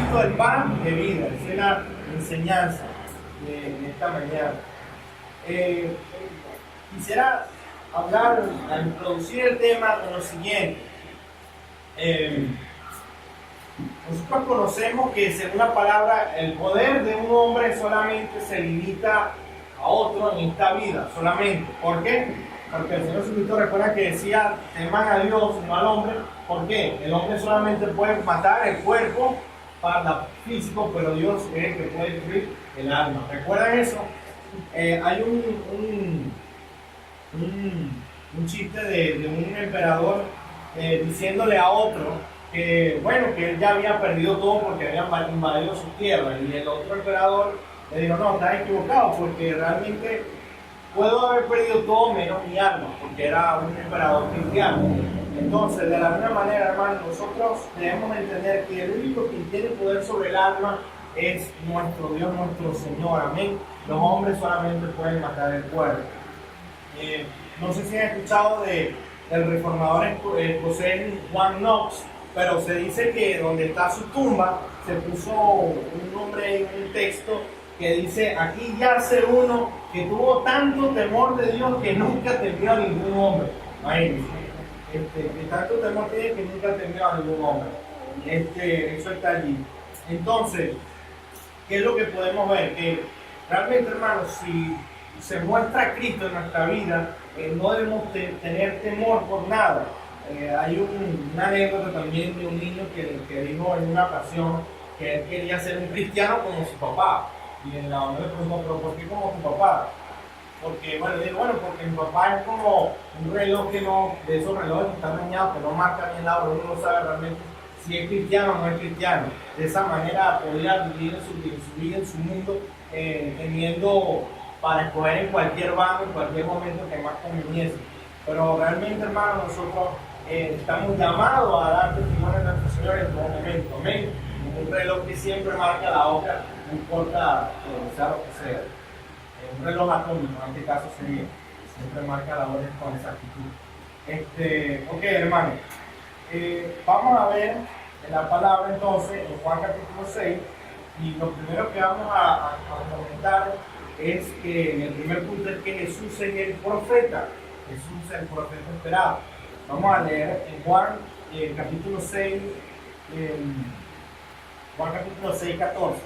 Cristo el pan de vida. Esa es la enseñanza de esta mañana. Quisiera hablar, a introducir el tema con lo siguiente. Nosotros conocemos que, según la palabra, el poder de un hombre solamente se limita a otro en esta vida, solamente. ¿Por qué? Porque el Señor Jesucristo, recuerda que decía, teman a Dios, no al hombre. ¿Por qué? El hombre solamente puede matar el cuerpo para físico, pero Dios es el que puede destruir el alma. ¿Recuerdan eso? Hay un chiste de un emperador diciéndole a otro que, bueno, que él ya había perdido todo porque habían invadido su tierra, y el otro emperador le dijo, no, estás equivocado, porque realmente puedo haber perdido todo menos mi alma, porque era un emperador cristiano. Entonces, de la misma manera, hermano, nosotros debemos entender que el único que tiene poder sobre el alma es nuestro Dios, nuestro Señor, amén. Los hombres solamente pueden matar el cuerpo. No sé si han escuchado del reformador escocés Juan Knox, pero se dice que donde está su tumba se puso un nombre en un texto que dice, aquí yace uno que tuvo tanto temor de Dios que nunca temió a ningún hombre. Que tanto temor tiene que nunca temió a ningún hombre. Eso está allí. Entonces, ¿qué es lo que podemos ver? Que realmente, hermanos, si se muestra Cristo en nuestra vida, no debemos tener temor por nada. Hay una anécdota también de un niño que dijo en una ocasión que él quería ser un cristiano como su papá. Y en la mamá le preguntó, ¿pero por qué como tu papá? Porque, porque mi papá es como un reloj de esos relojes que están dañados, que no marca bien la hora, uno no sabe realmente si es cristiano o no es cristiano. De esa manera podía vivir en su vida, en su mundo, teniendo para escoger en cualquier bando, en cualquier momento que más conveniese. Pero realmente, hermano, nosotros estamos llamados a dar testimonio de nuestro Señor en todo momento. Amén. Un reloj que siempre marca la hora, no importa sea lo que sea. Un reloj atómico, en este caso sería, siempre marca la hora con exactitud. Ok, hermano. Vamos a ver en la palabra entonces, en Juan capítulo 6, y lo primero que vamos a comentar es que en el primer punto es que Jesús es el profeta. Jesús es el profeta esperado. Vamos a leer en Juan capítulo 6, Juan capítulo 6, 14.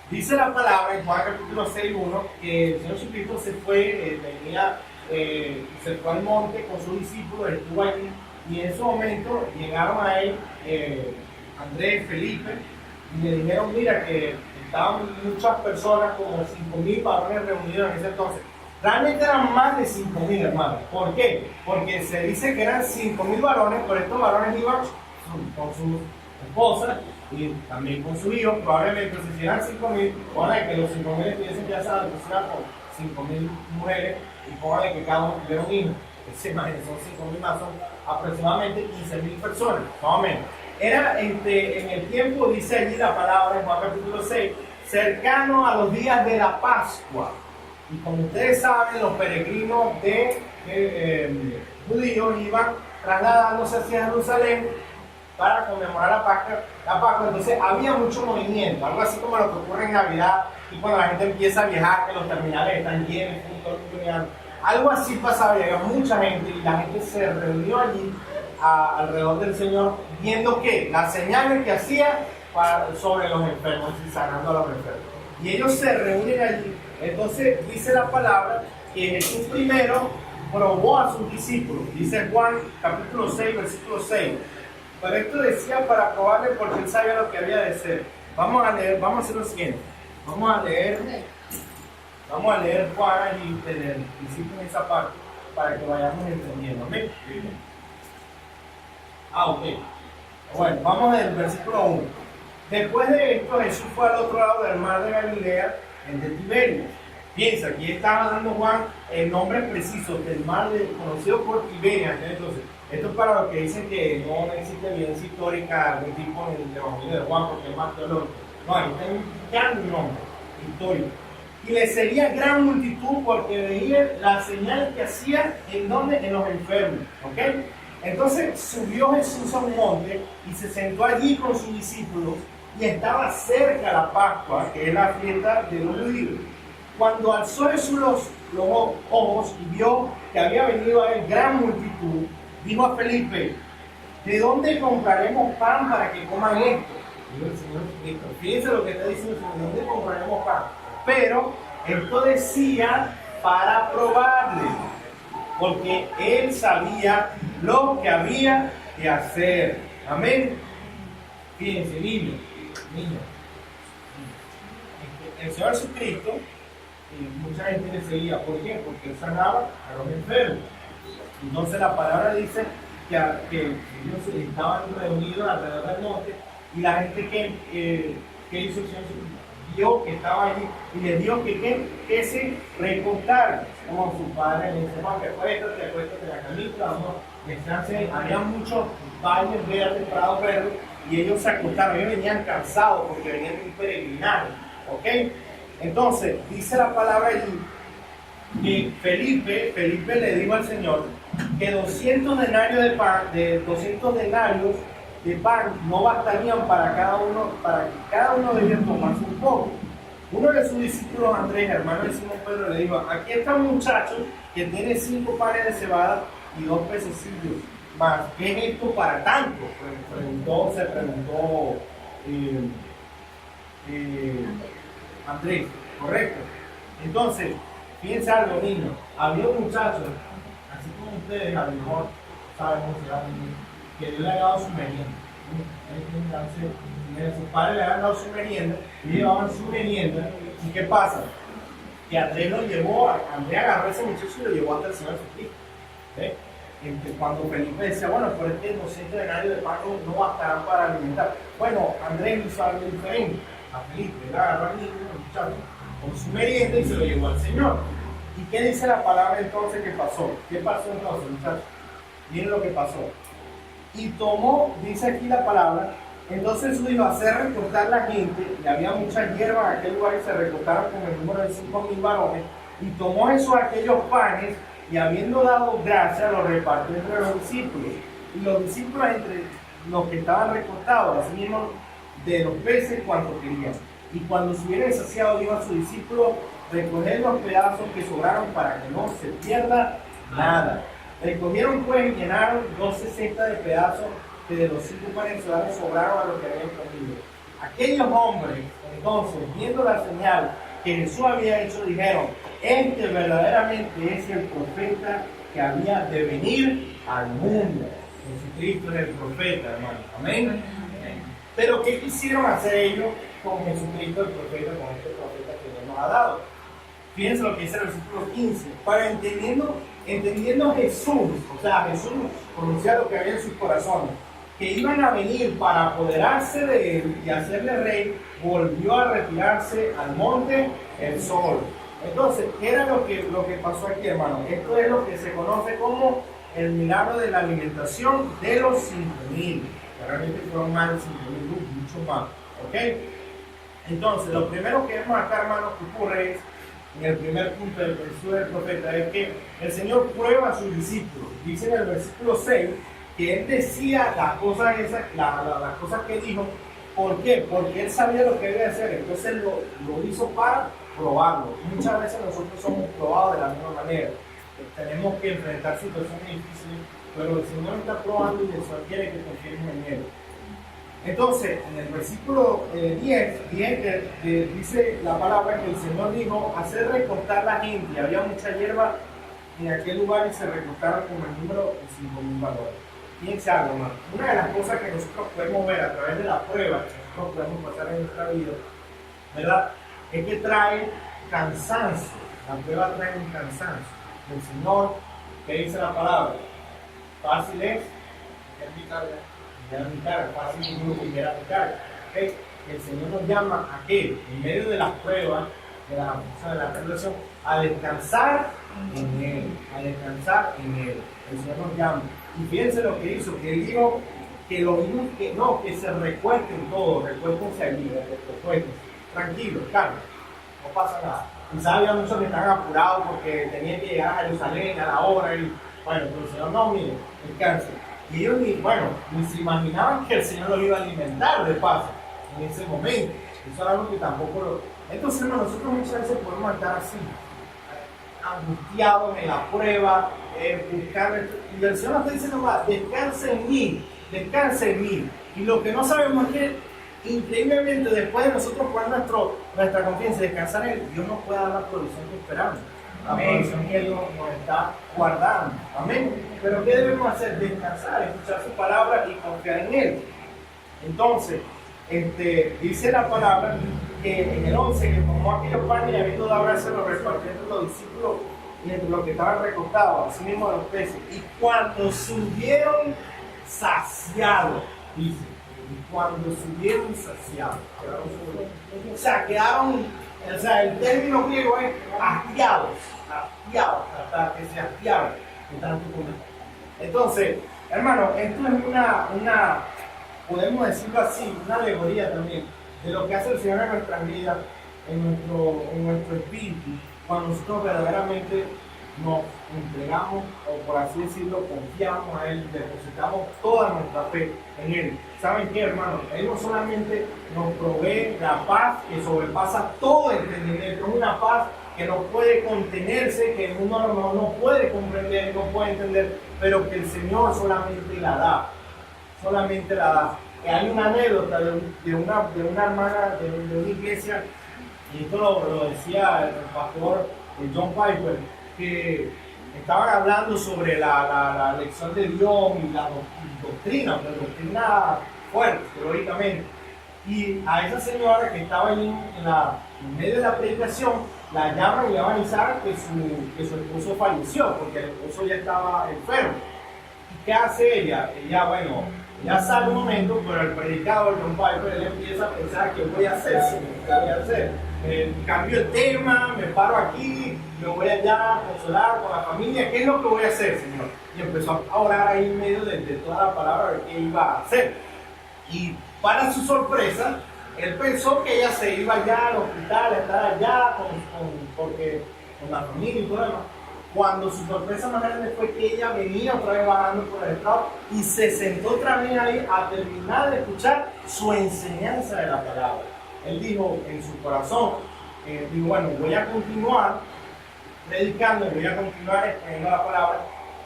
Dice la palabra en Juan capítulo 6, 1 que el Señor Jesucristo se fue, se fue al monte con sus discípulos, estuvo allí, y en ese momento llegaron a él Andrés, Felipe, y le dijeron, mira que estaban muchas personas, como 5.000 varones reunidos en ese entonces. Realmente eran más de 5.000, hermanos. ¿Por qué? Porque se dice que eran 5.000 varones, pero estos varones iban con sus esposas y también con sus hijos. Probablemente si eran 5.000, póngale que los 5.000 estuviesen casados, entonces eran con 5.000 mujeres, y póngale que cada uno tuviera un hijo. Se imaginen, son 5.000 más, son aproximadamente 15.000 personas, más o menos. Era en el tiempo, dice allí la palabra en Juan capítulo 6, cercano a los días de la Pascua. Y como ustedes saben, los peregrinos judíos iban trasladándose hacia Jerusalén para conmemorar la Pascua. Entonces había mucho movimiento, algo así como lo que ocurre en Navidad, y cuando la gente empieza a viajar, que los terminales están llenos, algo así pasaba, llegaba mucha gente y la gente se reunió allí alrededor del Señor, viendo que las señales que hacía sobre los enfermos y sanando a los enfermos. Y ellos se reúnen allí. Entonces dice la palabra que Jesús primero probó a sus discípulos. Dice Juan capítulo 6, versículo 6. Pero esto decía para probarle, porque él sabía lo que había de ser. Vamos a leer, vamos a hacer lo siguiente. Vamos a leer Juan allí en el principio, en esa parte, para que vayamos entendiendo. ¿Amén? Ok. Bueno, vamos al versículo 1. Después de esto, Jesús fue al otro lado del mar de Galilea, el de Tiberias. Piensa, aquí estaba dando Juan el nombre preciso del mar conocido por Tiberias. Entonces, esto es para los que dicen que no existe evidencia histórica de algún tipo en el Evangelio de Juan, porque es más teológico. No, ahí está indicando un nombre histórico. Y le seguía gran multitud porque veía las señales que hacía en los enfermos. ¿Ok? Entonces subió Jesús a un monte y se sentó allí con sus discípulos, y estaba cerca la Pascua, que es la fiesta de los judíos. Cuando alzó Jesús los ojos y vio que había venido a él gran multitud, dijo a Felipe: ¿de dónde compraremos pan para que coman esto? Dijo el Señor Jesucristo. Fíjense lo que está diciendo: ¿de dónde compraremos pan? Pero esto decía para probarle, porque él sabía lo que había que hacer. Amén. Fíjense, niños. El Señor Jesucristo, mucha gente le seguía. ¿Por qué? Porque él sanaba a los enfermos. Entonces la palabra dice que ellos estaban reunidos alrededor del monte, y la gente que hizo el Señor vio que estaba allí y le dijo que se recostaran, como su padre le dice: no, te acuestas en la camita, vamos, descansen. Había muchos valles verdes, prados verdes, y ellos se acostaron. Ellos venían cansados porque venían de un peregrinaje, ¿ok? Entonces dice la palabra allí que Felipe le dijo al Señor que 200 denarios de pan no bastarían para que cada uno de ellos tomase un poco. Uno de sus discípulos, Andrés, hermano de Simón Pedro, le dijo: aquí está un muchacho que tiene 5 panes de cebada y 2 pececillos más. ¿Qué es esto para tanto? Se preguntó Andrés, correcto. Entonces, piensa algo, niños. Había un muchacho, así como ustedes, a lo mejor saben cómo se llama, que Dios le había dado su merienda. Sus padres le habían dado su merienda, y llevaban su merienda. ¿Y qué pasa? Que Andrés Andrés agarró a ese muchacho y lo llevó hasta el Señor Jesucristo. Cuando Felipe decía: bueno, por este 200 denarios de pan no bastarán para alimentar. Bueno, Andrés hizo algo diferente a Felipe. Él agarró al niño, al muchacho, con su merienda, y se lo llevó al Señor. ¿Y qué dice la palabra entonces que pasó? ¿Qué pasó entonces, muchachos? Miren lo que pasó. Y tomó, dice aquí la palabra, entonces Jesús dijo: hacer recortar la gente, y había mucha hierba en aquel lugar, y se recortaron con el número de 5,000 varones. Y tomó Jesús aquellos panes, y habiendo dado gracias, los repartió entre los discípulos. Y los discípulos, entre los que estaban recortados, así mismo de los peces cuanto querían. Y cuando se hubieran saciado, dijo a sus discípulos: recoged los pedazos que sobraron para que no se pierda nada. Recogieron pues y llenaron 12 cestas de pedazos que de los 5 panes sobraron a los que habían comido. Aquellos hombres, entonces, viendo la señal que Jesús había hecho, dijeron: este verdaderamente es el profeta que había de venir al mundo. Jesucristo es el profeta, hermano. Amén. Pero ¿qué quisieron hacer ellos con Jesucristo, el profeta, con este profeta que Dios nos ha dado? Fíjense lo que dice el versículo 15. Para entendiendo Jesús, o sea, Jesús conocía lo que había en sus corazones, que iban a venir para apoderarse de él y hacerle rey, volvió a retirarse al monte el sol. Entonces, ¿qué era lo que pasó aquí, hermano? Esto es lo que se conoce como el milagro de la alimentación de los 5,000. Realmente fueron más de 5,000, mucho más. ¿Ok? Entonces, lo primero que vemos acá, hermanos, que ocurre es, en el primer punto del Jesús del profeta, es que el Señor prueba a sus discípulos. Dice en el versículo 6 que Él decía las cosas que dijo. ¿Por qué? Porque Él sabía lo que debía hacer. Entonces lo hizo para probarlo. Muchas veces nosotros somos probados de la misma manera. Tenemos que enfrentar situaciones difíciles, pero el Señor está probando y el Señor quiere que confiemos en Él. Entonces, en el versículo 10 dice la palabra que el Señor dijo: hacer recortar la gente. Y había mucha hierba en aquel lugar, y se recortaron como el número de 5,000 varones. Fíjense algo, hermano. Una de las cosas que nosotros podemos ver a través de la prueba que nosotros podemos pasar en nuestra vida, ¿verdad?, es que trae cansancio. La prueba trae un cansancio. El Señor, ¿qué dice la palabra? Fácil es mi carga, fácil es mi carga. ¿Okay? El Señor nos llama a que, en medio de las pruebas, de la tribulación, a descansar en Él. El Señor nos llama. Y fíjense lo que hizo, que Él dijo que se recuesten todos, recuéstense allí, tranquilos, calma, no pasa nada. Quizás había muchos que estaban apurados porque tenían que llegar a Jerusalén a la hora, y bueno, pero el Señor no, miren, descansen. Y ellos ni se imaginaban que el Señor los iba a alimentar de paso. en ese momento. Eso era algo que tampoco lo... Entonces, hermano, nosotros muchas veces podemos estar así, angustiados en la prueba, buscar... Y el Señor nos está diciendo, va, descansa en mí, descansa en mí. Y lo que no sabemos es que, increíblemente, después de nosotros poner nuestra confianza y descansar en Él, Dios nos puede dar la provisión que esperamos. La provisión que Él nos está guardando. Amén. Pero ¿qué debemos hacer? Descansar, escuchar su palabra y confiar en Él. Entonces, dice la palabra que en el 11, que tomó aquellos panes y habiendo dado gracias los repartió entre los discípulos y entre los que estaban recostados, así mismo de los peces. Y cuando subieron saciados, dice, y cuando subieron saciados, o sea, quedaron, o sea, el término griego es hastiados, hasta que se hastiaron de tanto comer. Entonces, hermano, esto es una podemos decirlo así, una alegoría también de lo que hace el Señor en nuestras vidas, en nuestro espíritu, cuando nosotros verdaderamente nos entregamos, o por así decirlo, confiamos a Él, depositamos toda nuestra fe en Él. ¿Saben qué, hermano? Él no solamente nos provee la paz que sobrepasa todo entendimiento, es una paz que no puede contenerse, que el mundo a lo mejor no puede comprender, no puede entender, pero que el Señor solamente la da. Solamente la da. Hay una anécdota de una hermana de una iglesia, y esto lo decía el pastor John Piper, que estaban hablando sobre la elección de Dios y la doctrina fuerte, teóricamente. Y a esa señora que estaba ahí en medio de la predicación, la llaman y le van a avisar que su esposo falleció, porque el esposo ya estaba enfermo. ¿Y qué hace ella? Ya sale un momento, pero el predicador John Piper, él empieza a pensar: ¿qué voy a hacer? ¿Qué voy a hacer? Cambio el tema, me paro aquí, me voy allá a consolar con la familia. ¿Qué es lo que voy a hacer, Señor? Y empezó a orar ahí en medio de toda la palabra de qué iba a hacer. Y para su sorpresa, él pensó que ella se iba allá al hospital, a estar allá con la familia y todo lo demás. Cuando su sorpresa más grande fue que ella venía otra vez bajando por el estado y se sentó otra vez ahí a terminar de escuchar su enseñanza de la palabra. Él dijo en su corazón, bueno, voy a continuar predicando, voy a continuar exponiendo la palabra.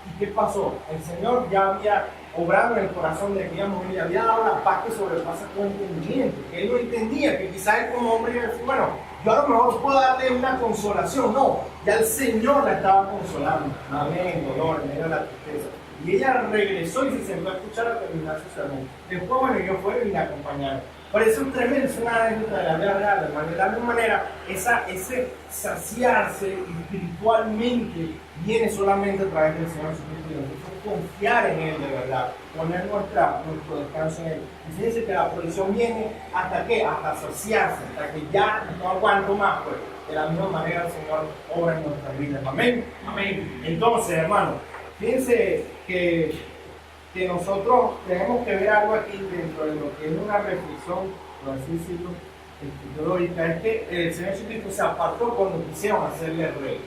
¿Y qué pasó? El Señor ya había obrado en el corazón de aquella mujer y había dado la paz que sobrepasa todo entendimiento, que él no entendía, que quizás él como hombre iba a decir: bueno, yo a lo mejor puedo darle una consolación. No, ya el Señor la estaba consolando. Amén, dolor, en medio de la tristeza. Y ella regresó y se sentó a escuchar a terminar su sermón. Después, bueno, yo fui y la acompañaron. Por eso es tremendo, es una anécdota de la vida real, hermano. De alguna manera, ese saciarse espiritualmente viene solamente a través del Señor Jesucristo. Nosotros confiar en Él de verdad, poner nuestro descanso en Él. Y fíjense que la provisión viene ¿hasta qué? Hasta saciarse, hasta que ya no aguanto más, pues. De la misma manera el Señor obra en nuestras vidas. Amén. Amén. Entonces, hermano, fíjense que nosotros tenemos que ver algo aquí dentro de lo que es una reflexión, por así decirlo, teológica, es que el Señor Jesucristo se apartó cuando quisieron hacerle rey.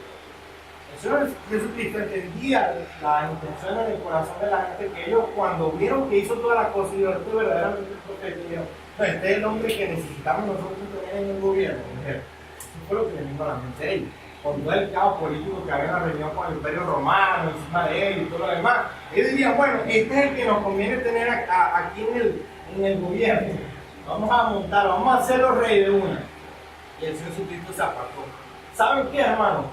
El Señor Jesucristo entendía las intenciones del corazón de la gente, que ellos cuando vieron que hizo todas las cosas, y dijeron: esto verdaderamente es profeta, y dijeron: este es el hombre que necesitamos nosotros tener en el gobierno. Eso fue lo que le vino a la mente a ellos. Con todo el caos político que había en la reunión con el Imperio Romano, encima de él y todo lo demás, ellos dirían: bueno, este es el que nos conviene tener aquí en el gobierno. Vamos a montarlo, vamos a hacerlo rey de una. Y el Señor Jesucristo se apartó. ¿Saben qué, hermano?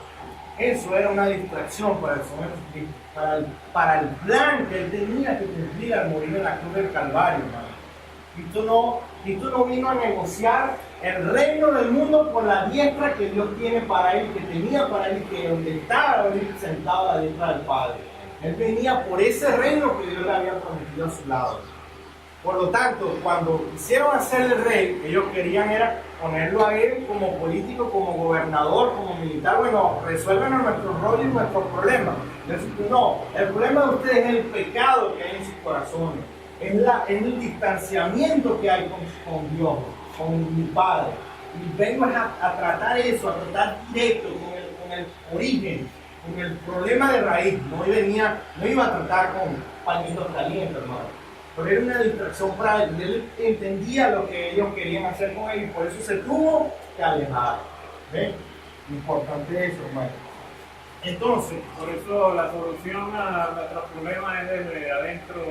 Eso era una distracción para el Señor Jesucristo, para el plan que él tenía que cumplir al morir en la cruz del Calvario, hermano. Cristo no vino a negociar el reino del mundo por la diestra que Dios tiene para él, que tenía para él, que donde estaba él sentado a la diestra del Padre. Él venía por ese reino que Dios le había prometido a su lado. Por lo tanto, cuando quisieron hacerle rey, ellos querían era ponerlo a él como político, como gobernador, como militar. Bueno, resuelvan nuestros roles y nuestros problemas. No, el problema de ustedes es el pecado que hay en sus corazones. Es el distanciamiento que hay con Dios, con mi Padre. Y vengo a tratar eso, a tratar directo con el origen, con el problema de raíz. No iba a tratar con pañitos calientes, hermano. pero era una distracción para él. Él entendía lo que ellos querían hacer con él y por eso se tuvo que alejar. ¿Ven? Importante eso, hermano. Entonces, por eso la solución a nuestros problemas es desde adentro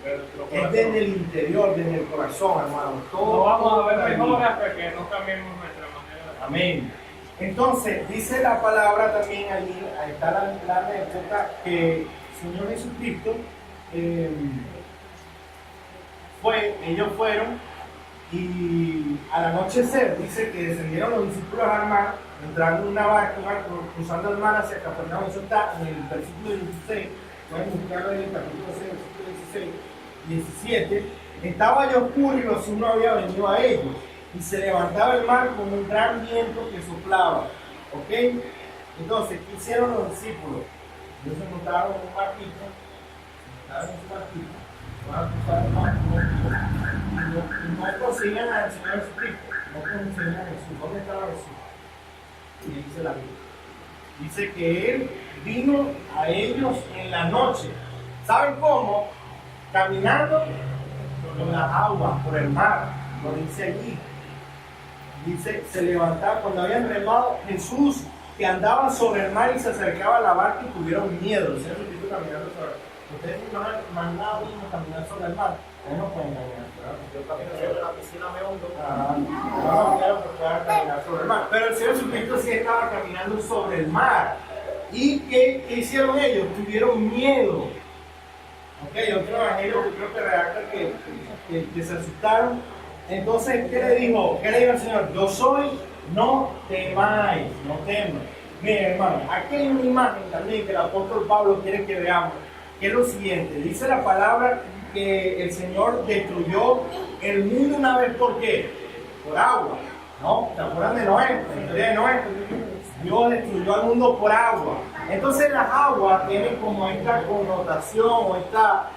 del corazón. Es desde el interior, desde el corazón, hermano. No vamos a ver mejoras hasta que no cambiemos nuestra manera. Amén. Entonces, dice la palabra también allí, ahí está la anécdota, que el Señor Jesucristo ellos fueron y al anochecer dice que descendieron los discípulos al mar, entrando en una barca, cruzando el mar hacia Capernaum. Eso está en el versículo 16, pueden buscarlo en el capítulo 6, versículo 16, 17. Estaba ya oscuro y los no había venido a ellos, y se levantaba el mar con un gran viento que soplaba. ¿Ok? Entonces, ¿qué hicieron los discípulos? Ellos se montaron en un barquito, van a cruzar el mar y no consiguen al Señor Jesucristo, no consiguen a Jesús. ¿Dónde estaba Jesús? Y dice la Biblia. Dice que Él vino a ellos en la noche. ¿Saben cómo? Caminando por las aguas, por el mar, lo dice allí. Dice, se levantaba cuando habían remado Jesús, que andaba sobre el mar y se acercaba a la barca y tuvieron miedo. El Señor Jesucristo caminando sobre el mar. Ustedes no han mandado a caminar sobre el mar. Ustedes no pueden caminar, ¿verdad? Yo camino sobre la piscina, me hundo. No quiero que puedan caminar sobre el mar. Pero el Señor Jesucristo sí estaba caminando sobre el mar. ¿Y qué hicieron ellos? Tuvieron miedo. Ok, otro evangelio que creo que redacta que se asustaron. Entonces, ¿qué le dijo? ¿Qué le dijo el Señor? Yo soy, no temáis, no temas. Miren, hermano, aquí hay una imagen también que el apóstol Pablo quiere que veamos, que es lo siguiente. Dice la palabra que el Señor destruyó el mundo una vez, ¿por qué? Por agua, ¿no? ¿Se acuerdan de Noé? La historia de Noé. Dios destruyó al mundo por agua. Entonces las aguas tienen como esta connotación o esta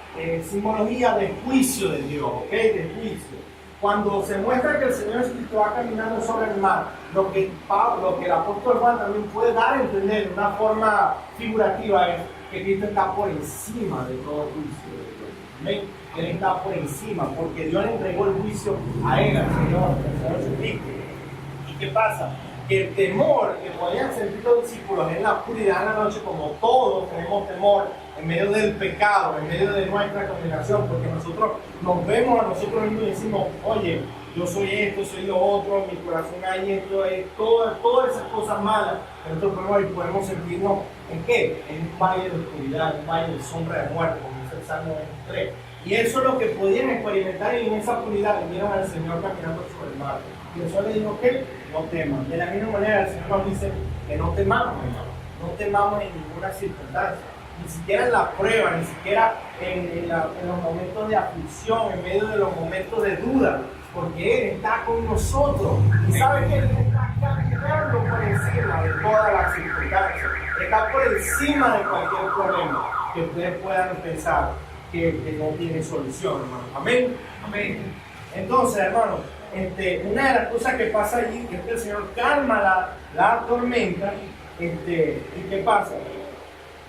simbología de juicio de Dios, ¿ok? De juicio. Cuando se muestra que el Señor Jesucristo va caminando sobre el mar, lo que el apóstol Juan también puede dar a entender de una forma figurativa es que Cristo está por encima de todo juicio. ¿Amén? Él está por encima, porque Dios le entregó el juicio a él, al Señor Jesucristo. ¿Y qué pasa? Que el temor que podían sentir los discípulos en la oscuridad, en la noche, como todos tenemos temor en medio del pecado, en medio de nuestra condenación, porque nosotros nos vemos a nosotros mismos y decimos, oye, yo soy esto, soy lo otro, mi corazón hay esto, todas esas cosas malas. Nosotros podemos sentirnos ¿en qué? En un valle de oscuridad, en un valle de sombra de muerte, como dice el Salmo 23. Y eso es lo que podían experimentar, y en esa oscuridad vieron al Señor caminando sobre el mar. Y el Señor le dijo que no teman. De la misma manera el Señor nos dice que no temamos, hermano. No temamos en ninguna circunstancia. Ni siquiera en la prueba, ni siquiera en los momentos de aflicción, en medio de los momentos de duda, porque Él está con nosotros. Y sabe que Él está caminando por encima de todas las circunstancias. Está por encima de cualquier problema que ustedes puedan pensar que no tiene solución, hermano. Amén. Amén. Entonces, hermano, una de las cosas que pasa allí es que el Señor calma la tormenta. ¿Y qué pasa?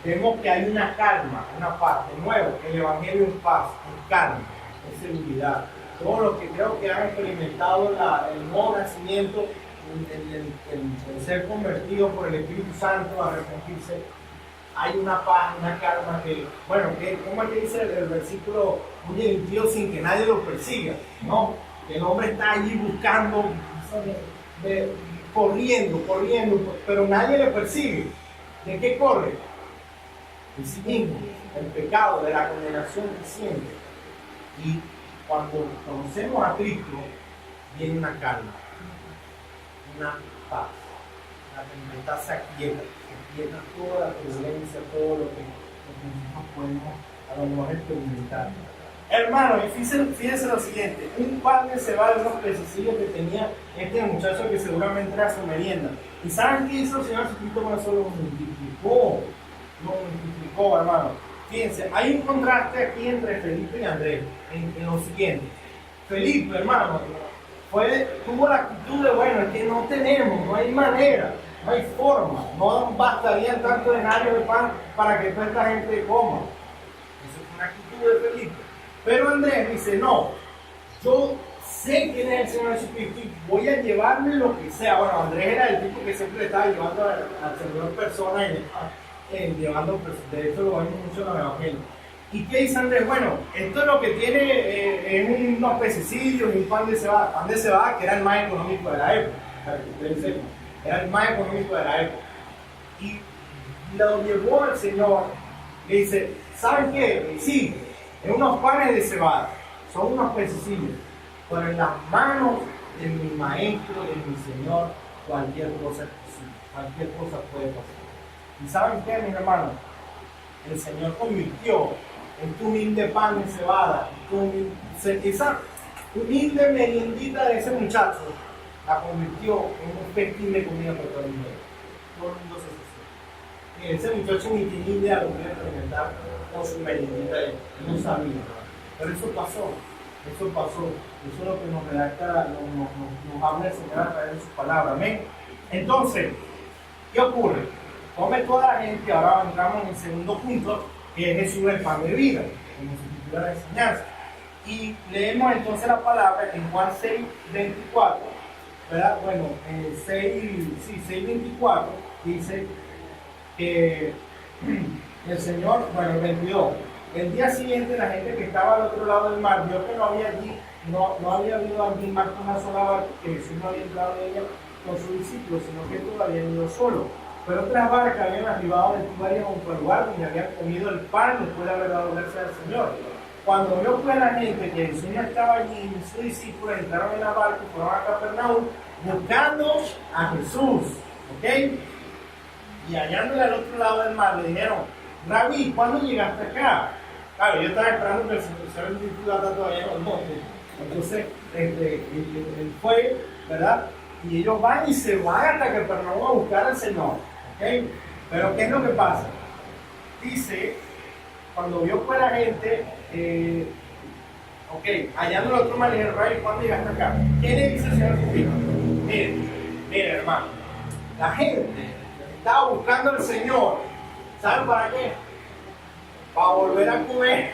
Vemos que hay una calma, una paz. De nuevo, el Evangelio es paz, es calma, es seguridad. Todos los que creo que han experimentado el nuevo nacimiento, el ser convertido por el Espíritu Santo, a arrepentirse, hay una paz, una calma que, bueno, ¿cómo es que dice el versículo? Muy gentil, sin que nadie lo persiga, ¿no? El hombre está allí buscando, corriendo, pero nadie le persigue. ¿De qué corre? De sí mismo, del pecado, de la condenación que siente. Y cuando conocemos a Cristo, viene una calma, una paz. La tempestad se aquieta toda la turbulencia, todo lo que nosotros podemos a lo mejor experimentar. Hermano, fíjense lo siguiente: un padre se va de unos pececillos que tenía este muchacho que seguramente era su merienda. ¿Y saben qué hizo el Señor Jesucristo con eso? Lo multiplicó, hermano. Fíjense, hay un contraste aquí entre Felipe y Andrés en lo siguiente. Felipe, hermano, tuvo la actitud de, bueno, es que no tenemos, no hay manera, no hay forma, no bastarían tantos denarios de pan para que toda esta gente coma. Esa es una actitud de Felipe. Pero Andrés dice, no, yo sé quién es el Señor Jesucristo y voy a llevarme lo que sea. Bueno, Andrés era el tipo que siempre le estaba llevando al Señor personas, llevando, de hecho lo vemos mucho en los evangelios. ¿Y qué dice Andrés? Bueno, esto es lo que tiene es unos pececillos y un pan de cebada, que era el más económico de la época, para que ustedes sepan, era el más económico de la época. Y lo llevó al Señor, le dice, ¿saben qué? Sí, es unos panes de cebada, son unos pececillos, pero en las manos de mi maestro, de mi Señor, cualquier cosa es posible, cualquier cosa puede pasar. ¿Y saben qué, mis hermanos? El Señor convirtió este humilde pan de cebada, esa humilde meriendita de ese muchacho, la convirtió en un festín de comida para todo el mundo. Todo el mundo se sació. Y ese muchacho ni tenía idea de lo que iba a experimentar con su meriendita, no sabía. Pero eso pasó. Eso es lo que nos redacta, nos habla el Señor a través de su palabra. Amén. Entonces, ¿qué ocurre? Come toda la gente. Ahora entramos en el segundo punto, que es Jesús el pan de vida, como se titula la enseñanza. Y leemos entonces la palabra en Juan 6:24, ¿verdad? Bueno, 6:24 dice que el Señor, bueno, el 22. El día siguiente la gente que estaba al otro lado del mar vio que no había habido allí más que una sola barca, que Jesús no había entrado en ella con sus discípulos, sino que todos habían ido solo. Pero otras barcas habían arribado del Tiberio junto al lugar donde habían comido el pan después de haber dado gracias al Señor. Cuando vio pues la gente que Jesús ya estaba allí y sus discípulos entraron en la barca y fueron a Capernaum buscando a Jesús. ¿Ok? Y hallándole al otro lado del mar le dijeron, Rabí, ¿cuándo llegaste acá? Claro, yo estaba esperando que el Señor estaba todavía en el monte. Entonces, él fue, ¿verdad? Y ellos van y se van hasta Capernaum a buscar al Señor. ¿Ok? Pero ¿qué es lo que pasa? Dice, cuando vio pues la gente, hallándole al otro mar, le dijeron, Rabí, ¿cuándo llegaste acá? ¿Qué le dice el Señor Jesucristo? Miren, hermano, la gente estaba buscando al Señor. ¿Saben para qué? Para volver a comer,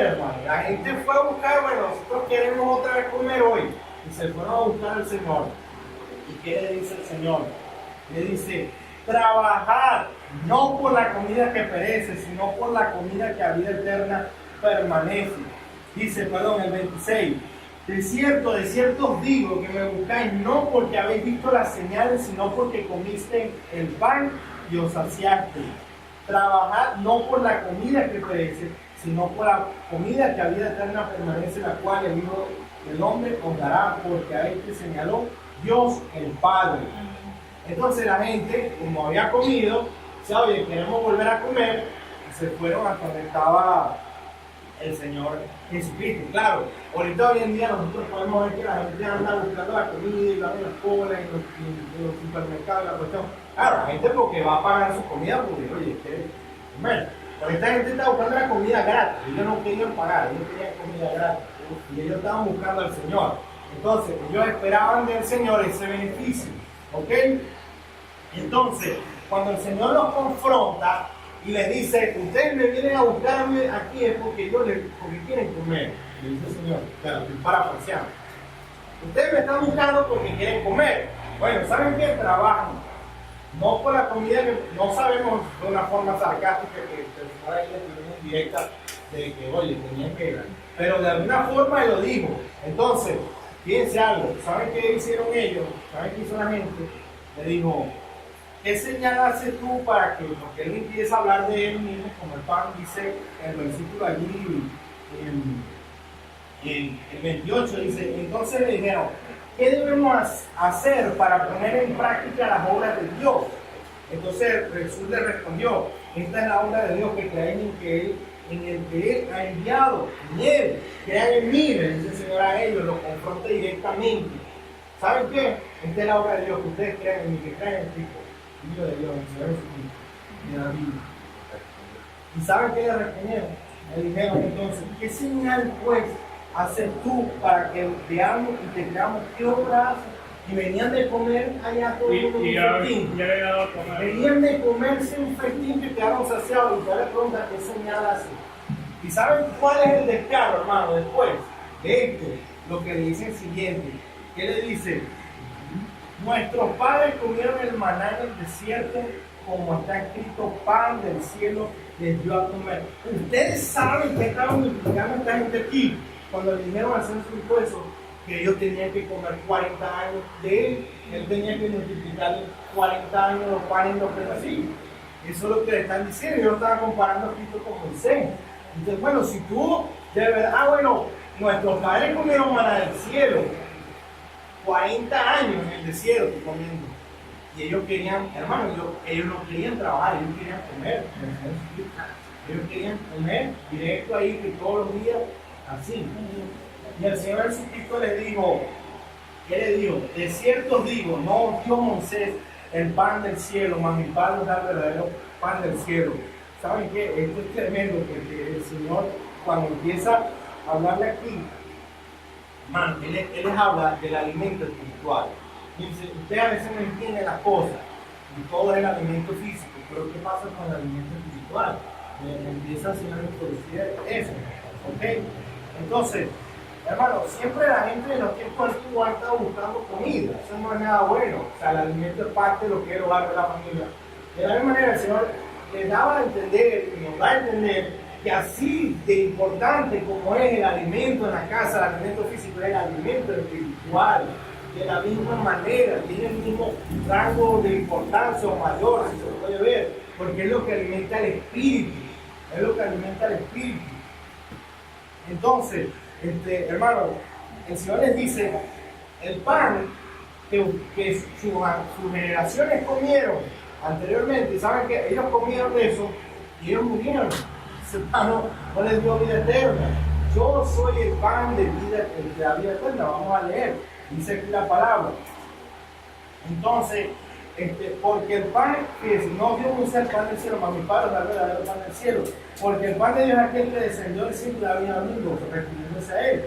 hermano. La gente fue a buscar, bueno, nosotros queremos otra vez comer hoy. Y se fueron a buscar al Señor. ¿Y qué le dice el Señor? Le dice, trabajad, no por la comida que perece, sino por la comida que a vida eterna permanece. Dice, el 26. De cierto os digo que me buscáis no porque habéis visto las señales, sino porque comiste el pan y os saciasteis. Trabajad no por la comida que perece, sino por la comida que a vida eterna permanece, la cual el Hijo del Hombre os dará, porque a este señaló Dios el Padre. Entonces la gente, como había comido, decía, oye, queremos volver a comer, y se fueron hasta donde estaba el Señor Jesucristo. Claro, ahorita hoy en día nosotros podemos ver que la gente anda buscando la comida y va en las colas, en los supermercados, la cuestión. Claro, la gente porque va a pagar su comida porque, oye, quiere comer. Pero esta gente está buscando la comida gratis. Ellos no querían pagar, ellos querían comida gratis. Y ellos estaban buscando al Señor. Entonces, ellos esperaban del Señor ese beneficio. ¿Ok? Entonces, cuando el Señor los confronta y les dice, ustedes me vienen a buscarme aquí es porque quieren comer. Le dice el Señor, claro, estoy parafraseando. Ustedes me están buscando porque quieren comer. Bueno, ¿saben qué? Trabajan. No por la comida que no sabemos de una forma sarcástica que ahora ahí le tuvimos directa de que, oye, tenían que. Pero de alguna forma él lo dijo. Entonces, fíjense algo. ¿Saben qué hicieron ellos? ¿Saben qué hizo la gente? Le dijo, ¿qué señal haces tú para que? Porque él empieza a hablar de él mismo, como el pan dice en el versículo allí, en el 28, dice, entonces le dijeron, ¿qué debemos hacer para poner en práctica las obras de Dios? Entonces Jesús le respondió, esta es la obra de Dios, que crean en el que Él ha enviado, en Él, crean en mí, le dice el Señor a ellos, lo confronta directamente. ¿Saben qué? Esta es la obra de Dios, que ustedes crean en mí, que crean en el Hijo de Dios, el Señor Jesucristo, de la Biblia. ¿Y saben qué le respondieron? Le dijeron entonces, ¿qué señal pues haces tú para que veamos y te creamos qué obra haces? Y venían de comer allá todo un festín. Venían de comerse un festín que quedaron saciados. Y ya le preguntan qué señal hace. ¿Y saben cuál es el descaro, hermano? Después de esto, lo que le dice el siguiente. ¿Qué le dice? Nuestros padres comieron el maná en el desierto, como está escrito, pan del cielo les dio a comer. Ustedes saben que estaban multiplicando esta gente aquí, cuando le dijeron al censo de impuestos que ellos tenían que comer 40 años de él tenía que multiplicar 40 años los panes y los pedacillos. Eso es lo que le están diciendo. Yo estaba comparando a Cristo con Moisés. Entonces, bueno, si tú de verdad, bueno, nuestros padres comieron maná del cielo, 40 años en el desierto comiendo. Y ellos querían, hermano, ellos no querían trabajar, ellos querían comer. Ellos querían comer directo ahí, que todos los días, así. Y el Señor Jesucristo les dijo, ¿qué le dijo? De cierto os digo, no dio Moisés el pan del cielo, mas mi Padre os da el verdadero pan del cielo. ¿Saben qué? Esto es tremendo, porque el Señor, cuando empieza a hablarle aquí, man, él les habla del alimento espiritual. Y dice, usted a veces no entiende las cosas, y todo es el alimento físico, pero ¿qué pasa con el alimento espiritual? Empieza a introducir eso, ¿ok? Entonces, hermano, siempre la gente en los tiempos antiguos ha estado buscando comida, eso no es nada bueno, o sea, el alimento es parte de lo que es el hogar de la familia. De la misma manera, el Señor les daba a entender, y nos da a entender, que así de importante como es el alimento en la casa, el alimento físico, es el alimento espiritual. De la misma manera, tiene el mismo rango de importancia o mayor, si se lo puede ver, porque es lo que alimenta el espíritu, es lo que alimenta el espíritu. Entonces, hermano, el Señor les dice, el pan que sus generaciones comieron anteriormente, ¿saben qué? Ellos comieron eso y ellos murieron. Ese pan no les dio vida eterna. Yo soy el pan de vida, de la vida eterna. Vamos a leer. Dice aquí la palabra. Entonces, porque el pan que no dio Moisés el pan del cielo, mas mi Padre da el verdadero pan del cielo. Porque el pan de Dios es aquel que descendió del cielo y la vida al mundo, refiriéndose a él.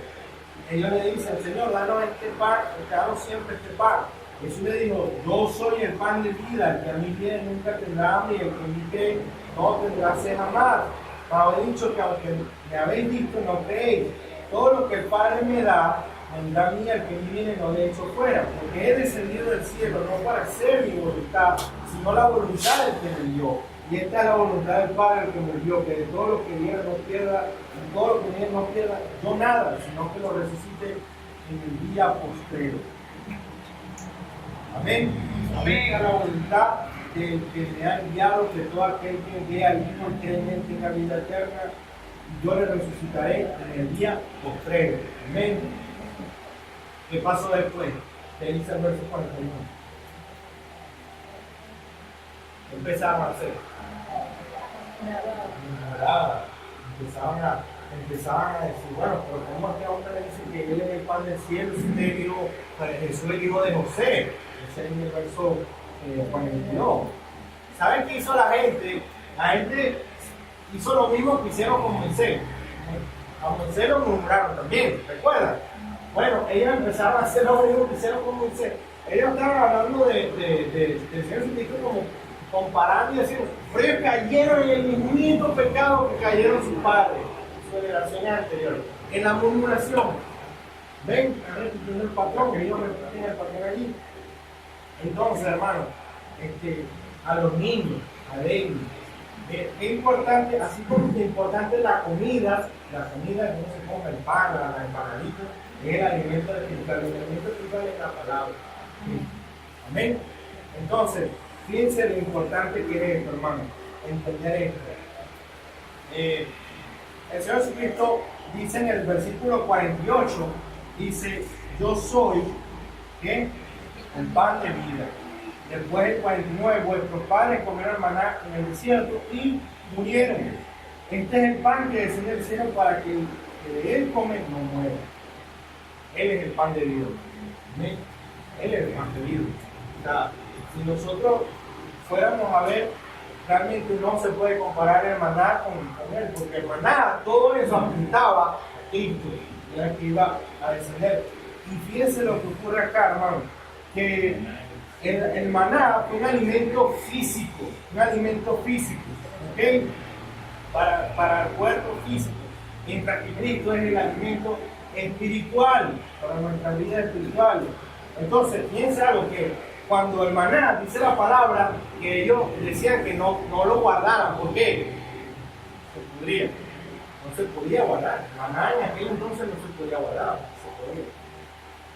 Ellos le dicen, Señor, danos este pan, danos siempre este pan. Jesús le dijo, yo soy el pan de vida, el que a mí viene nunca tendrá hambre, y el que en mí cree no tendrá sed jamás. Os he dicho que aunque me habéis visto, no creéis. Todo lo que el Padre me da, vendrá a mí, al que en mí viene no le echo fuera. Porque he descendido del cielo, no para hacer mi voluntad, sino la voluntad del que me dio. Y esta es la voluntad del Padre el que me dio, que de todo lo que viene no pierda, y todo lo que viene no pierda yo nada, sino que lo resucite en el día postrero. Amén. Amén. Esta es la voluntad que me ha enviado, que todo aquel que vea al Hijo y cree en él tenga vida eterna, y yo le resucitaré en el día postrero. Amén. ¿Qué pasó después? ¿Qué dice el verso 41? ¿Qué empezaron a hacer? Nada. Empezaban a decir, bueno, pero ¿cómo este hombre le dice que él es el pan del cielo? Si usted dijo, Jesús es hijo de José. Ese es el verso 42. ¿Saben qué hizo la gente? La gente hizo lo mismo que hicieron con Moisés. A Moisés lo murmuraron también, ¿recuerdan? Bueno, ellos empezaron a hacer lo mismo que hicieron con Moisés. Ellos estaban hablando del Señor Jesucristo como comparando y diciendo, pero ellos cayeron en el mismo pecado que cayeron sus padres, sus generaciones anteriores, en la murmuración. Ven, están repitiendo el patrón, que ellos repiten el patrón allí. Entonces, hermano, a los niños, a ellos, es importante, así como es importante la comida que uno se come, el pan, la empanadita, es el alimento espiritual. El alimento espiritual es la palabra. Amén. Entonces, fíjense lo importante que es esto, hermano, entender esto. El Señor Jesucristo dice en el versículo 48, dice, yo soy, ¿qué? El pan de vida. Después el 49, vuestros padres comieron maná en el desierto y murieron. Este es el pan que desciende del cielo para que el que de él come no muera. Él es el pan de vida. ¿Amén? Él es el pan de vida. O sea, si nosotros fuéramos a ver, realmente no se puede comparar el maná con él, porque el maná, todo eso apuntaba a Cristo, ya que iba a descender. Y fíjense lo que ocurre acá, hermano, que el maná fue un alimento físico, ¿ok? Para el cuerpo físico. mientras que Cristo es el alimento espiritual para nuestra vida espiritual. Entonces, piensa algo, que cuando el maná dice la palabra, que ellos decían que no lo guardaran. ¿Por qué? No se podía guardar. Maná en aquel entonces no se podía guardar.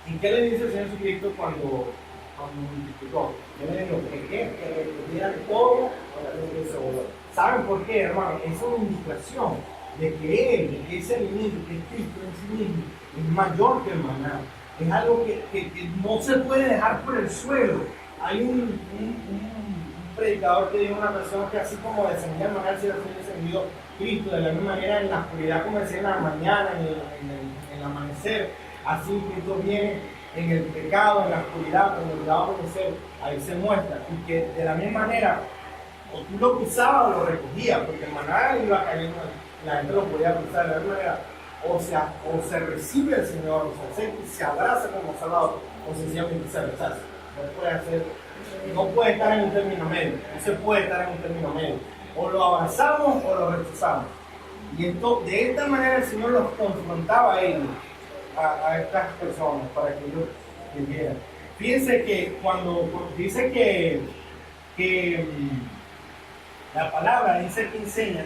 ¿Y qué le dice el Señor Jesucristo cuando multiplicó? ¿Qué le dijo? Que recogieran todo para que se voló. ¿Saben por qué, hermano? Es una indicación de que Él, de que ese alimento, que es Cristo en sí mismo, es mayor que el maná. Es algo que no se puede dejar por el suelo. Hay un predicador que dijo, una persona que así como descendía el maná, si descendió Cristo, de la misma manera en la oscuridad como decía en la mañana, en el amanecer, así Cristo viene en el pecado, en la oscuridad, cuando va a amanecer, ahí se muestra. Y que de la misma manera, o tú lo pisabas o lo recogías, porque el maná iba cayendo, la gente lo podía pisar de la misma manera. O se recibe el Señor, o sea, se abraza como Salvador, o sencillamente se rechaza. No puede estar en un término medio, no se puede estar en un término medio. O lo avanzamos o lo rechazamos. Y entonces, de esta manera el Señor los confrontaba a ellos, a estas personas, para que ellos vivieran. Fíjense que cuando dice que la palabra dice que enseña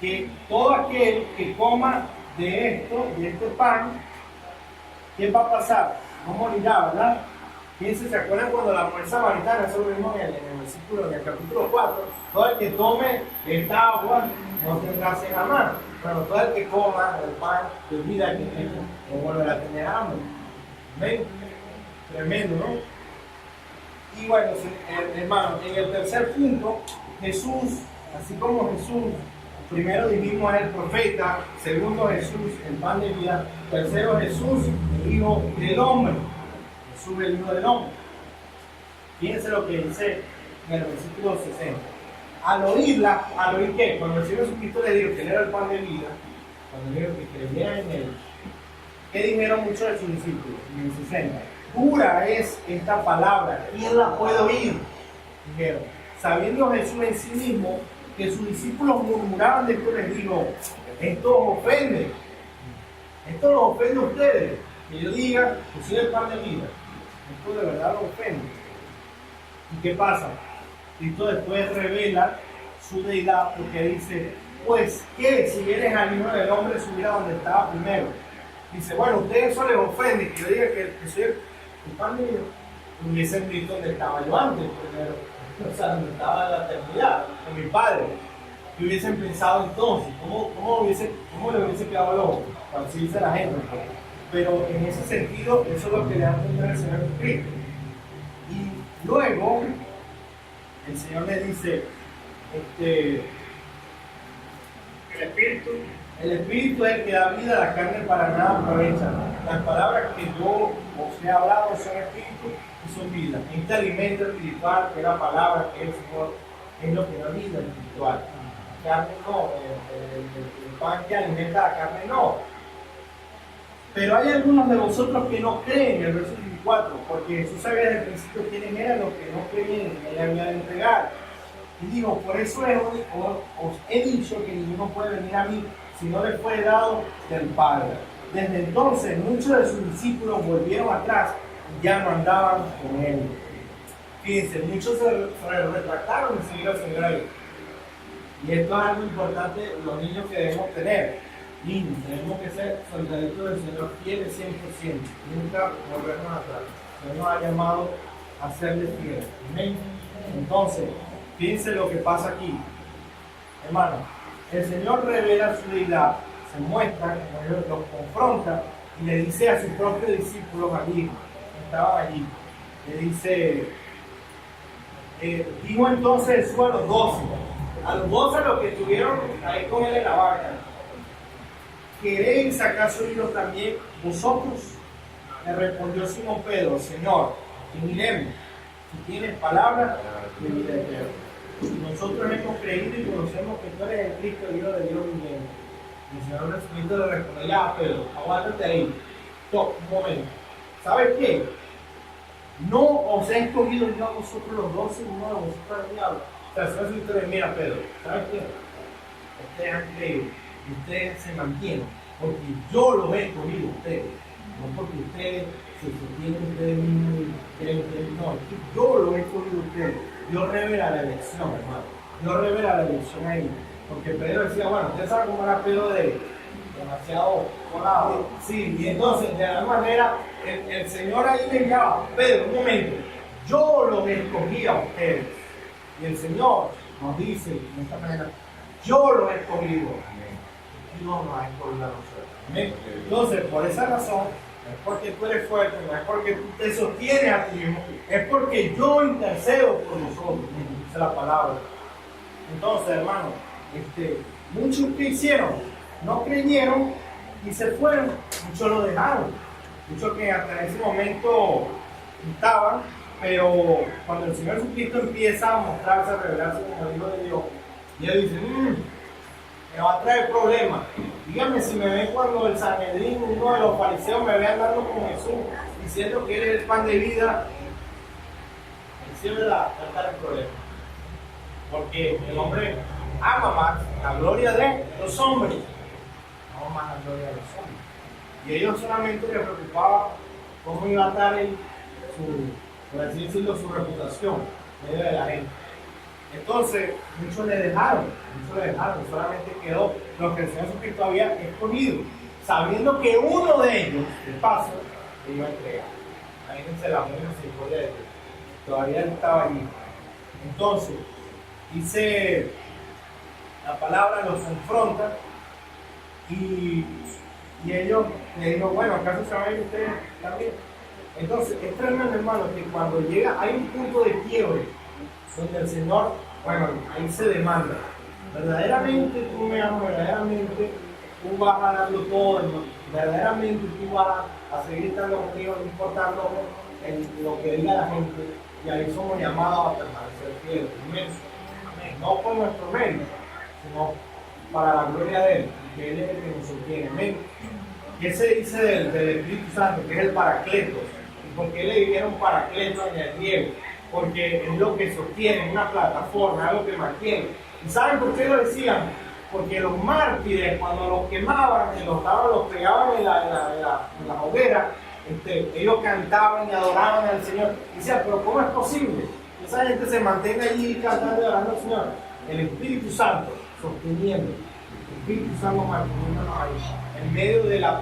que todo aquel que coma de este pan, ¿qué va a pasar? No morirá, ¿verdad? Fíjense, ¿se acuerdan cuando la mujer samaritana, eso lo vimos en el capítulo 4, todo el que tome esta agua no tendrá sed jamás, pero todo el que coma el pan de vida que tiene no volverá a tener hambre? ¿Ven? Tremendo, ¿no? Y bueno, hermano, en el tercer punto, Jesús, así como Jesús, primero dijimos es el profeta, segundo Jesús, el pan de vida, tercero Jesús, el Hijo del Hombre. Jesús, el Hijo del Hombre. Fíjense lo que dice en el versículo 60. Al oír qué, cuando el Señor Jesucristo le dijo que él era el pan de vida, cuando le dijo que creyeran en él, ¿qué dijeron muchos de sus discípulos? En el 60. Pura es esta palabra, ¿quién la puede oír? Dijeron, sabiendo Jesús en sí mismo que sus discípulos murmuraban de esto, les dijo, esto os ofende, esto los ofende a ustedes, que yo diga que soy el pan de vida, esto de verdad los ofende. ¿Y qué pasa? Cristo después revela su deidad porque dice, pues que si vienes al Hijo del Hombre subirá donde estaba primero. Dice, bueno, ustedes eso les ofende, que yo diga que soy el pan de vida, hubiesen visto donde estaba yo antes primero. O sea, donde estaba la eternidad, con mi Padre. Que hubiesen pensado entonces, ¿cómo le hubiese quedado el ojo? Cuando se dice la gente. Pero en ese sentido, eso es lo que le ha entendido el Señor Cristo. Y luego, el Señor le dice, el Espíritu es el que da vida, la carne para nada aprovecha. Las palabras que yo os he hablado son Espíritu y son vida. Este alimento espiritual, que es la palabra, que es el Señor, es lo que da vida espiritual. La carne no, el pan que alimenta la carne no. Pero hay algunos de vosotros que no creen, el verso 24, porque Jesús sabía desde el principio quiénes eran los que no creían que él había de entregar. Y digo, por eso os he dicho que ninguno puede venir a mí si no le fue dado del Padre. Desde entonces muchos de sus discípulos volvieron atrás y ya no andaban con él. Fíjense, muchos se retractaron de seguir al Señor. Y esto es algo importante, los niños que debemos tener. Niños, tenemos que ser soldaditos del Señor fieles 100%. Nunca volvernos atrás. Él nos ha llamado a serle fieles. ¿Amén? Entonces, fíjense lo que pasa aquí. Hermano, el Señor revela su deidad, se muestra, los confronta y le dice a sus propios discípulos allí, que estaban allí, le dice, dijo entonces Jesús a los 12 los que estuvieron ahí con él en la barca, ¿queréis acaso irlos también vosotros? Le respondió Simón Pedro, Señor, y miremos, si tienes palabras de vida eterna. Nosotros hemos creído y conocemos que tú eres el Cristo, el Hijo de Dios viviente. Y el Señor Jesucristo le respondió, ya Pedro, aguántate ahí. Un momento. ¿Sabes qué? No os he escogido yo a vosotros los 12 y uno de vosotros al diablo. O sea, si no es le mira Pedro, ¿sabes qué? Ustedes han creído. y ustedes se mantienen, porque yo los he escogido a ustedes, no porque ustedes se sostienen ustedes mismos y creen ustedes, no, es que yo los he escogido a ustedes. Dios revela la elección, hermano. Dios revela la elección ahí. Porque Pedro decía, bueno, ustedes saben cómo era Pedro de demasiado colado. Sí, y entonces de alguna manera el Señor ahí le llama, Pedro, un momento, yo los escogí a ustedes. Y el Señor nos dice de esta manera, yo los he escogido. Dios nos ha escogido a nosotros. Amén. Entonces, por esa razón, no es porque tú eres fuerte, no es porque tú te sostienes a ti mismo, es porque yo intercedo por nosotros, dice la palabra. Entonces, hermano, muchos que hicieron, no creyeron y se fueron, muchos lo dejaron, muchos que hasta en ese momento estaban, pero cuando el Señor Jesucristo empieza a mostrarse, a revelarse como el Hijo de Dios, y él dice, me va a traer problemas. Dígame si me ven cuando el Sanedrín, uno de los fariseos, me ve andando con Jesús, diciendo que él es el pan de vida. Siempre va a estar el problema. Porque el hombre ama más la gloria de los hombres, no más la gloria de los hombres. Y ellos solamente les preocupaba cómo iba a estar por así decirlo, su reputación en medio de la gente. Entonces, muchos le dejaron, solamente quedó lo que el Señor Jesucristo había escogido, sabiendo que uno de ellos, de paso, le iba a entregar. Imagínense la misericordia de Dios. Todavía él estaba allí. Entonces, dice la palabra, los confronta y ellos le dijo, bueno, ¿acaso saben ustedes también? Entonces, es tremendo, hermano, que cuando llega, hay un punto de quiebre donde el Señor, bueno, ahí se demanda, verdaderamente tú me amas, verdaderamente tú vas a darlo todo, verdaderamente tú vas a seguir estando conmigo, no importando en lo que diga la gente, y ahí somos llamados a permanecer fieles. Amén. No por nuestro mérito, sino para la gloria de Él, que Él es el que nos sostiene. Amén. ¿Qué se dice del Espíritu Santo? Que es el Paracletos. ¿Y por qué le dijeron Paracletos en el griego? Porque es lo que sostiene, una plataforma, algo que mantiene. ¿Y saben por qué lo decían? Porque los mártires, cuando los quemaban, los pegaban en la hoguera, ellos cantaban y adoraban al Señor. Y decían, pero ¿cómo es posible? Esa gente se mantiene allí cantando y adorando al Señor. El Espíritu Santo sosteniendo, el Espíritu Santo manteniéndonos ahí, en medio de la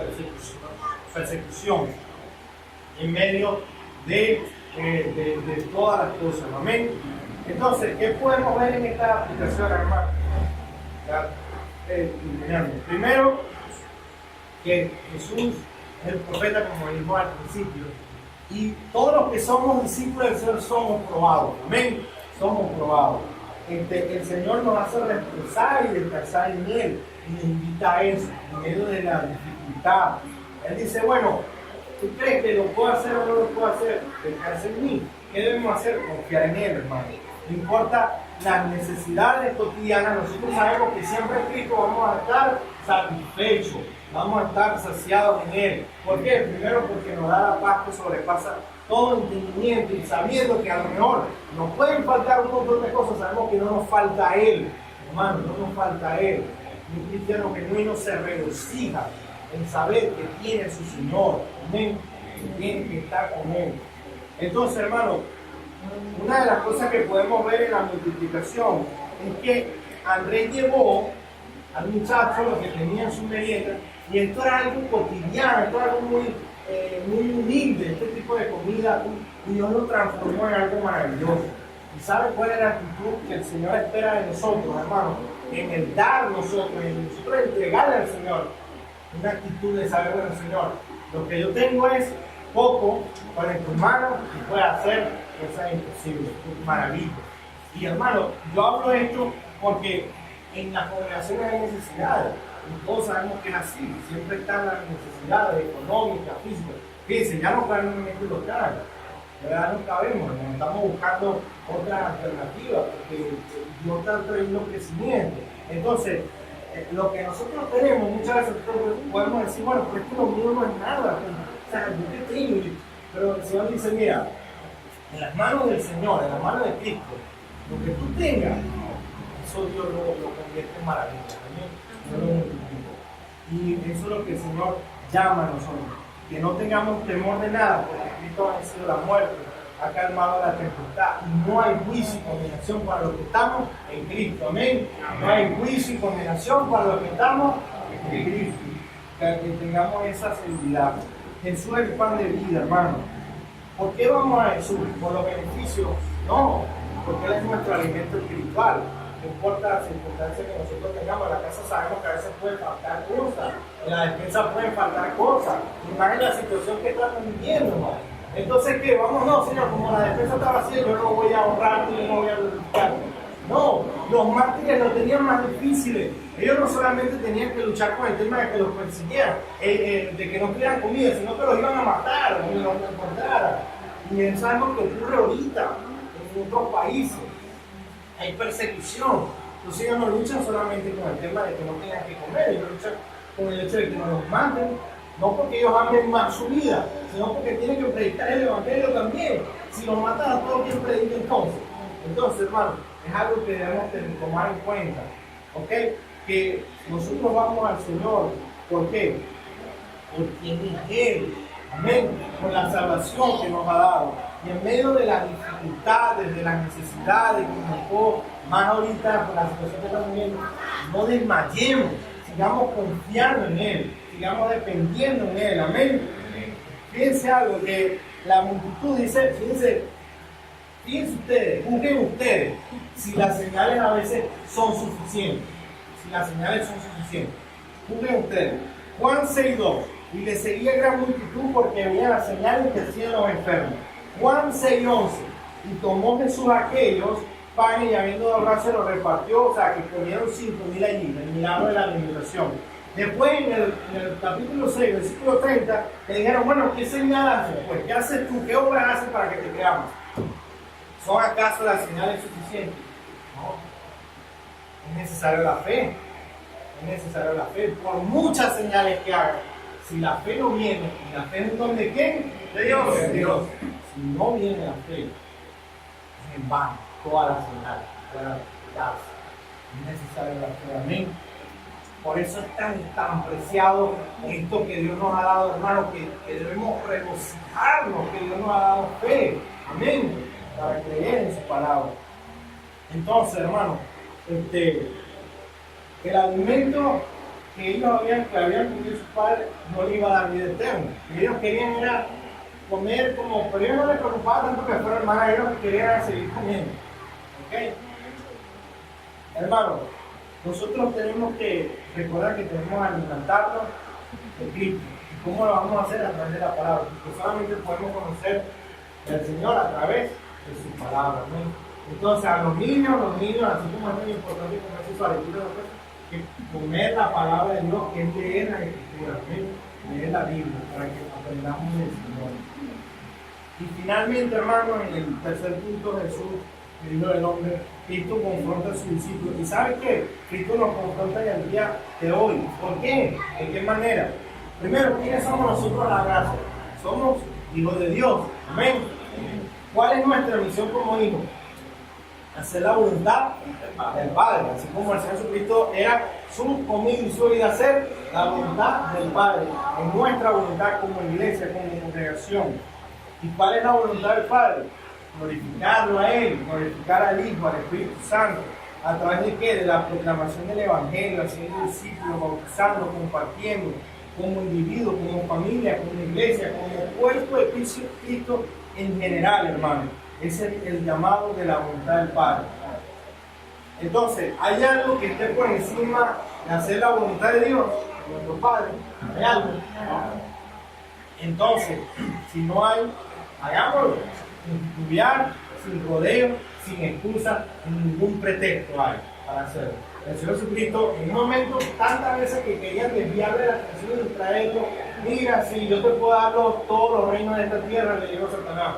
persecución, en medio de todas las cosas. Amén. Entonces, ¿qué podemos ver en esta aplicación, hermano? Primero, que Jesús es el profeta, como dijimos al principio, y todos los que somos discípulos del Señor somos probados. Amén. Somos probados. El Señor nos hace reposar y descansar en Él, y nos invita a eso, en medio de la dificultad. Él dice, bueno, ¿tú crees que lo puedo hacer o no lo puedo hacer? Descansa en mí. ¿Qué debemos hacer? Confiar en Él, hermano. No importa las necesidades cotidianas, nosotros sabemos que siempre en Cristo vamos a estar satisfechos, vamos a estar saciados en Él. ¿Por qué? Primero porque nos da la paz que sobrepasa todo entendimiento, y sabiendo que a lo mejor nos pueden faltar un montón de cosas, sabemos que no nos falta a Él, hermano, no nos falta a Él. Un cristiano genuino se regocija en saber que tiene a su Señor, amén, que tiene que estar con Él. Entonces, hermano, una de las cosas que podemos ver en la multiplicación es que Andrés llevó al muchacho lo que tenía en su merienda, y esto era algo cotidiano, esto era algo muy humilde, este tipo de comida, y Dios lo transformó en algo maravilloso. ¿Y sabe cuál es la actitud que el Señor espera de nosotros, hermano? En el dar nosotros, en nosotros entregarle al Señor, una actitud de saber, bueno, Señor, lo que yo tengo es poco, pero en tus manos y puedes hacer cosas imposibles, maravillas. Y hermano, yo hablo de esto porque en las congregaciones hay necesidades, y todos sabemos que es así, siempre están las necesidades económicas, físicas. Fíjense, ya no caben en este local, ya no cabemos, estamos buscando otras alternativas, porque Dios está trayendo crecimiento. Entonces, lo que nosotros tenemos, muchas veces podemos decir, bueno, pero es que lo mío no es nada, o sea, yo qué tengo, pero el Señor dice, mira, en las manos del Señor, en las manos de Cristo, lo que tú tengas, eso Dios lo convierte en maravilla. ¿También? Y eso es lo que el Señor llama a nosotros. Que no tengamos temor de nada, porque Cristo ha vencido la muerte, ha calmado la tempestad. Y no hay juicio y condenación para los que estamos en Cristo. Amén. No hay juicio y condenación para los que estamos en Cristo. Que tengamos esa seguridad. Jesús es el pan de vida, hermano. ¿Por qué vamos a Jesús? ¿Por los beneficios? No, porque Él es nuestro alimento espiritual. No importa la circunstancia que nosotros tengamos, en la casa sabemos que a veces pueden faltar cosas, en la despensa pueden faltar cosas, y más en la situación que estamos viviendo, hermano. Entonces, ¿qué? Vamos, no, Señor, como la despensa está vacía, yo no voy a ahorrar, yo no voy a luchar. No, los mártires lo tenían más difíciles. Ellos no solamente tenían que luchar con el tema de que los persiguieran, de que no tuvieran comida, sino que los iban a matar, o los encontraran. Y eso es algo que ocurre ahorita en otros países. Hay persecución. Entonces ellos no luchan solamente con el tema de que no tengan que comer, ellos luchan con el hecho de que no los maten, no porque ellos amen más su vida, sino porque tienen que predicar el evangelio también. Si los matan a todos, ¿quién predica entonces? Entonces, hermano, es algo que debemos tomar en cuenta, ¿ok? Que nosotros vamos al Señor, ¿por qué? Porque es Él, amén, con la salvación que nos ha dado. Y en medio de las dificultades, de las necesidades que nos tocó, más ahorita por la situación que estamos viviendo, no desmayemos, sigamos confiando en Él, sigamos dependiendo en Él, amén. Fíjense algo, que la multitud dice, fíjense ustedes, juzguen ustedes si las señales a veces son suficientes. Si las señales son suficientes. Juzguen ustedes. Juan 6:2. Y le seguía gran multitud porque veía las señales que hacían los enfermos. Juan 6:11. Y tomó Jesús aquellos panes y habiendo dado gracias los repartió, o sea que comieron 5,000 allí, el milagro de la alimentación. Después en el capítulo 6, versículo 30, le dijeron, bueno, ¿qué señal haces? Pues, ¿qué haces tú? ¿Qué obras haces para que te creamos? ¿Son acaso las señales suficientes? No. Es necesaria la fe. Es necesaria la fe. Por muchas señales que hagan, si la fe no viene, ¿y la fe es un don de quién? De Dios. De Dios. Si no viene la fe, es en vano todas las señales. Es necesaria la fe. Amén. Por eso es tan preciado esto que Dios nos ha dado, hermano, que debemos regocijarnos, que Dios nos ha dado fe. Amén. Para creer en su palabra. Entonces, hermano, el alimento que ellos habían comido sus padres no le iba a dar vida eterna. Ellos querían era comer como, pero ellos no les preocupaba tanto que fuera hermana, ellos querían seguir comiendo. ¿Ok? Hermano, nosotros tenemos que recordar que tenemos que alimentarnos de Cristo. ¿Y cómo lo vamos a hacer? A través de la palabra. Porque solamente podemos conocer al Señor a través de su palabra. ¿No? Entonces, a los niños, así como es muy importante comer su lectura, que comer la palabra de Dios, que es leer la Escritura, leer la Biblia, para que aprendamos del Señor. Y finalmente, hermano, en el tercer punto, Jesús, el Hijo del Hombre, Cristo confronta a sus discípulos. ¿Y sabe qué? Cristo nos confronta en el día de hoy. ¿Por qué? ¿De qué manera? Primero, ¿quiénes somos nosotros la gracia? Somos hijos de Dios. Amén. ¿Cuál es nuestra misión como hijos? Hacer la voluntad del Padre. Así como el Señor Jesucristo era su comida y su vida, hacer la voluntad del Padre. En nuestra voluntad como iglesia, como congregación. ¿Y cuál es la voluntad del Padre? Glorificarlo a Él, glorificar al Hijo, al Espíritu Santo. ¿A través de qué? De la proclamación del Evangelio, haciendo discípulos, bautizando, compartiendo, como individuo, como familia, como iglesia, como cuerpo de Cristo en general, hermano. Es el llamado de la voluntad del Padre. Entonces, ¿hay algo que esté por encima de hacer la voluntad de Dios, nuestro Padre? ¿Hay algo? Entonces, si no hay, hagámoslo. Sin titubear, sin rodeo, sin excusa, ningún pretexto hay para hacerlo. El Señor Jesucristo, en un momento, tantas veces que quería desviarle la atención y distraerlo, mira, si yo te puedo dar todos los reinos de esta tierra, le dijo Satanás.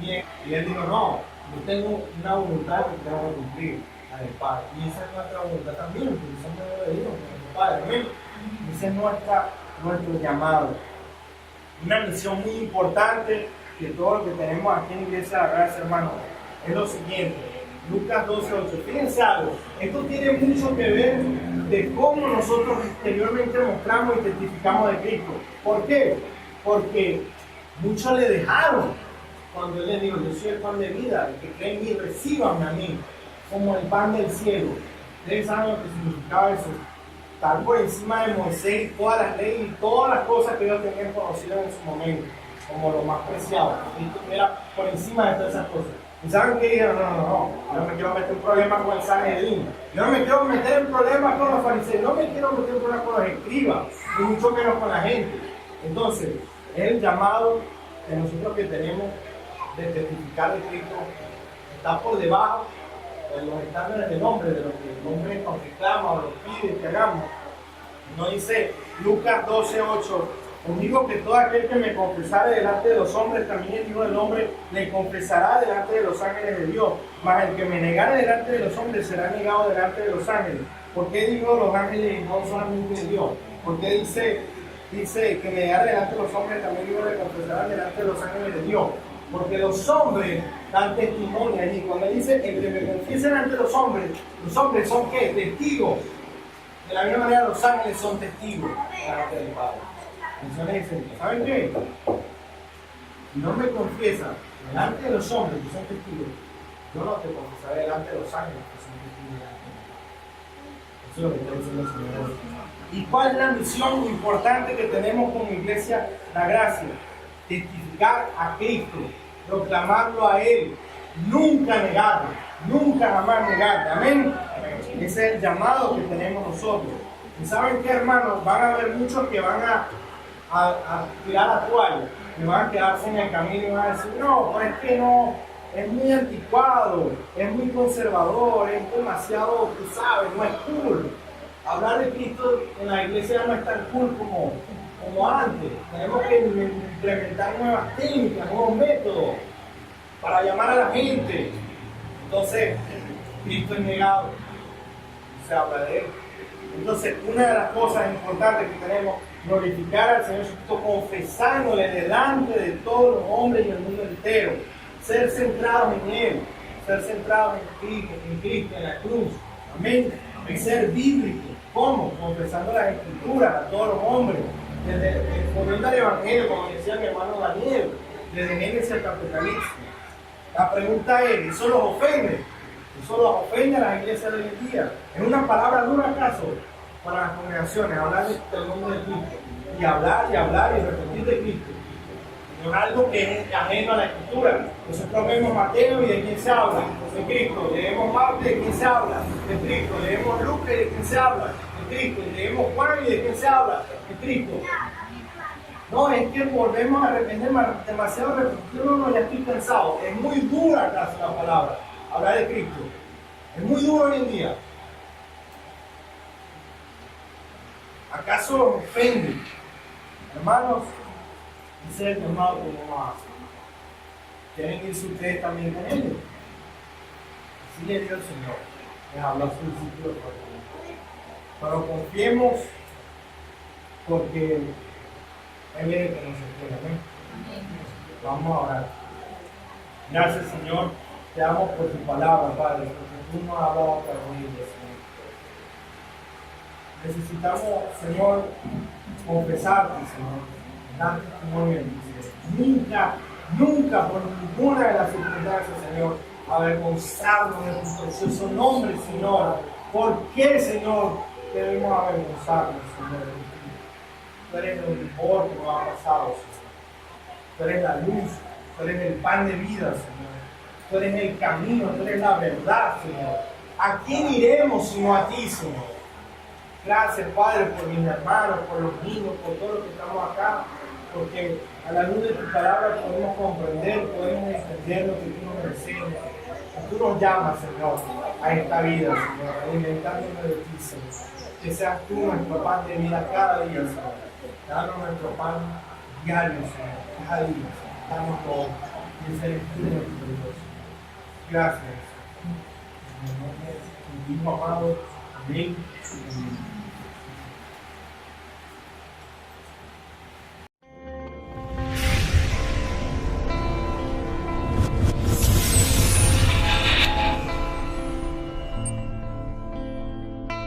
Y él dijo, no, yo tengo una voluntad que tengo que cumplir, la del Padre. Y esa es nuestra voluntad también, porque somos de Dios, nuestro Padre. ¿Amén? Ese es nuestro llamado. Una misión muy importante que todo lo que tenemos aquí en Iglesia de la Gracia, hermano, es lo siguiente. Lucas 12:8. Fíjense algo, esto tiene mucho que ver de cómo nosotros exteriormente mostramos y testificamos de Cristo. ¿Por qué? Porque muchos le dejaron cuando Él les dijo: yo soy el pan de vida, el que cree en mí, recíbanme a mí como el pan del cielo. Ustedes saben lo que significaba eso: estar por encima de Moisés y todas las leyes y todas las cosas que ellos tenían conocidas en su momento, como lo más preciado. Cristo era por encima de todas esas cosas. ¿Y saben qué dijeron? No, yo no me quiero meter en problemas con el Sanedrín, yo no me quiero meter en problemas con los fariseos, no me quiero meter en problemas con los escribas, ni mucho menos con la gente. Entonces, es el llamado que nosotros que tenemos de testificar de Cristo, está por debajo de los estándares del hombre, de lo que el hombre nos reclama o nos pide que hagamos. No dice Lucas 12:8: os digo que todo aquel que me confesare delante de los hombres, también el Hijo del Hombre le confesará delante de los ángeles de Dios. Mas el que me negare delante de los hombres será negado delante de los ángeles. ¿Por qué digo los ángeles y no solamente de Dios? Porque dice que me negare delante de los hombres, también el Hijo le confesará delante de los ángeles de Dios. Porque los hombres dan testimonio allí. Cuando dice el que me confiese delante de los hombres son ¿qué? Testigos. De la misma manera los ángeles son testigos delante del Padre. Entonces dicen: ¿saben qué? Si no me confiesas delante de los hombres que son testigos, yo no te confesaré delante de los ángeles que son testigos delante de mí. Eso es lo que está diciendo el Señor. ¿Y cuál es la misión importante que tenemos como Iglesia La Gracia? Testificar a Cristo, proclamarlo a Él, nunca negarlo, nunca jamás negarlo. Amén. Ese es el llamado que tenemos nosotros. ¿Y saben qué, hermanos? Van a haber muchos que van a tirar la toalla, que van a quedarse en el camino y van a decir: no, pues es que no, es muy anticuado, es muy conservador, es demasiado, tú sabes, no es cool. Hablar de Cristo en la iglesia no es tan cool como antes. Tenemos que implementar nuevas técnicas, nuevos métodos para llamar a la gente. Entonces, Cristo es negado, se habla de Él. Entonces, una de las cosas importantes que tenemos: glorificar al Señor Jesucristo, confesándole delante de todos los hombres y el mundo entero, ser centrados en Él, ser centrados en Cristo, en la cruz. Amén. Y ser bíblico. ¿Cómo? Confesando las Escrituras a todos los hombres, desde poniendo el Evangelio, como decía mi hermano Daniel, desde Génesis hasta Apocalipsis. La pregunta es: ¿eso los ofende? ¿Eso los ofende a las iglesias de hoy en día? ¿Es una palabra dura acaso para las congregaciones hablar del nombre de Cristo? Y hablar y repetir de Cristo. No es algo que es ajeno a la Escritura. Nosotros vemos Mateo y de quién se habla, de Cristo. Leemos Marcos y de quién se habla, de Cristo. Leemos Lucas y de quién se habla, de Cristo. Leemos Juan y de quién se habla, de Cristo. No, es que volvemos a repetir demasiado repetido. No, ya estoy cansado. Es muy dura acaso la palabra, hablar de Cristo. Es muy duro hoy en día. ¿Acaso los ofende? Hermanos, ese es el llamado que vamos a hacer. ¿Quieren irse ustedes también con ellos? Así le dio el Señor. Les habló a su discípulo. Pero confiemos, porque Él es el que nos espera. ¿Amén? Vamos a orar. Gracias, Señor. Te damos por tu palabra, Padre, porque tú nos has hablado para oírle, Señor. Necesitamos, Señor, confesarte, Señor, dar testimonio en ti. Nunca, por ninguna de las circunstancias, Señor, avergonzarnos de tu precioso nombre, Señor. ¿Por qué, Señor, debemos avergonzarnos, Señor? Tú eres lo mejor que nos ha pasado, Señor. Tú eres la luz, tú eres el pan de vida, Señor. Tú eres el camino, tú eres la verdad, Señor. ¿A quién iremos sino a ti, Señor? Gracias, Padre, por mis hermanos, por los niños, por todos los que estamos acá, porque a la luz de tu palabra podemos comprender, podemos entender lo que tú nos enseñas. Tú nos llamas, Señor, a esta vida, Señor, alimentándonos de ti, Señor. Que seas tú nuestro pan de vida cada día, Señor. Danos nuestro pan diario, Señor, cada día. Danos todo. Y ese eres tú, nuestro Dios. Gracias. En el nombre de tu Hijo amado. Amén.